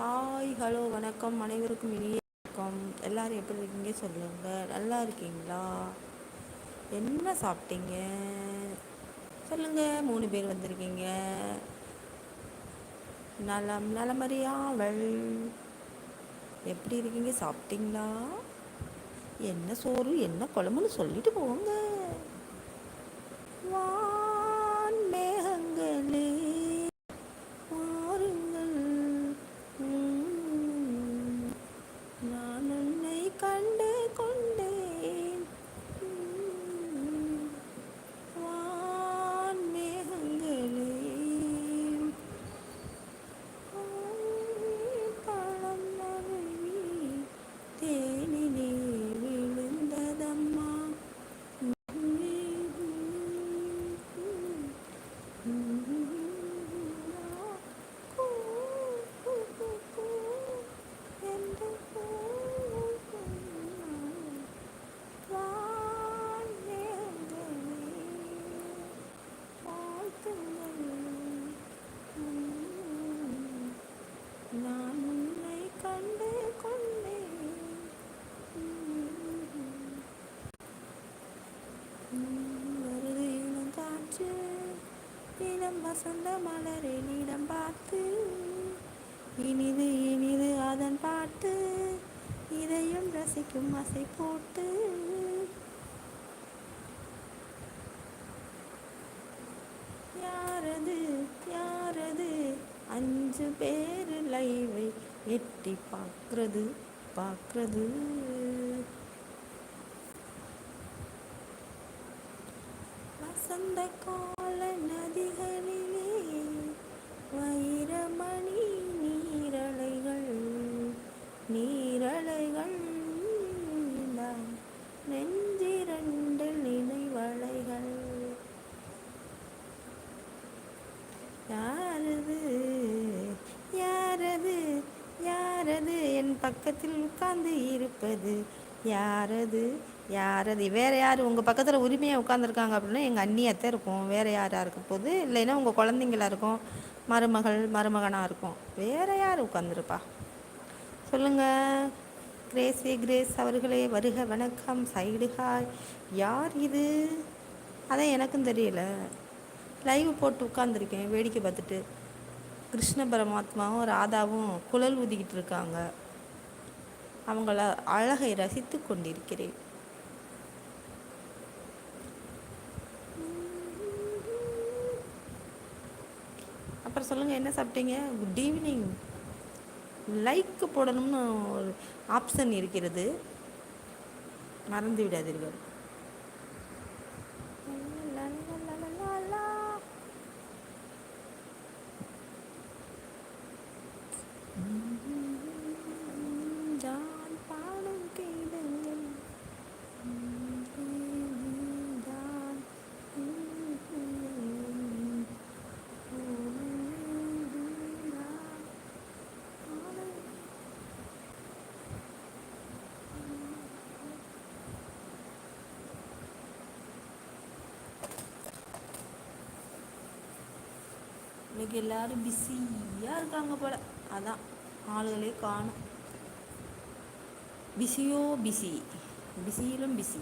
Hi hello வணக்கம் அனைவருக்கும் இனிய வணக்கம். எல்லாரும் எப்படி இருக்கீங்க சொல்லுங்க. நல்லா இருக்கீங்களா? என்ன சாப்பிட்டீங்க சொல்லுங்க. 3 பேர் வந்திருக்கீங்க. நலம் நலமறியாவல். எப்படி இருக்கீங்க? சாப்பிட்டீங்களா? என்ன சோறு என்ன குழம்புன்னு சொல்லிட்டு போங்க. வான் மேகங்களே வாருங்கள். நான் உன்னை கண்டு கொண்டேன். வான் மேகங்களே பழம் நழுவி தேனிலே விழுந்ததம்மா. நான் உன்னை கண்டு கொண்டேன். வருது இளம் காற்று இளம் வசந்த மலரின் இடம் பார்த்து இனிது இனிது அதன் பாட்டு இதையும் ரசிக்கும் அசை போட்டு யாரது யாரது 5 பேர் லைவை எட்டி பார்க்கறது பார்க்கறது. வசந்த கால நதிகளிலே வைரமணி நீரலைகள் நீரலைகள் நெஞ்சிரண்டு நினைவலைகள். யாரது யாரது யாரது என் பக்கத்தில் உட்கார்ந்து இருப்பது யாரது யாரது? வேறு யார் உங்கள் பக்கத்தில் உரிமையாக உட்காந்துருக்காங்க அப்படின்னா எங்கள் அண்ணியத்தான் இருக்கும். வேறு யாராக இருக்க போகுது? இல்லைன்னா உங்கள் குழந்தைங்களா இருக்கும், மருமகள் மருமகனாக இருக்கும். வேறு யார் உட்காந்துருப்பா சொல்லுங்கள். கிரேஸ் அவர்களே வருக வணக்கம். Side hi. யார் இது? அதான் எனக்கும் தெரியல. லைவ் போட்டு உட்காந்துருக்கேன் வேடிக்கை பார்த்துட்டு. கிருஷ்ண பரமாத்மாவும் ராதாவும் குழல் ஊதிக்கிட்டு இருக்காங்க. அவங்கள அழகை ரசித்து கொண்டிருக்கிறேன். அப்புறம் சொல்லுங்கள், என்ன சாப்பிட்டீங்க? Good evening. லைக் போடணும்னு ஒரு ஆப்ஷன் இருக்கிறது, மறந்து விடாதீர்கள். இன்னைக்கு எல்லாரும் பிஸியாக இருக்காங்க போல, அதான் ஆளுகளே காணும். பிஸியோ பிஸி, பிஸியிலும் பிஸி.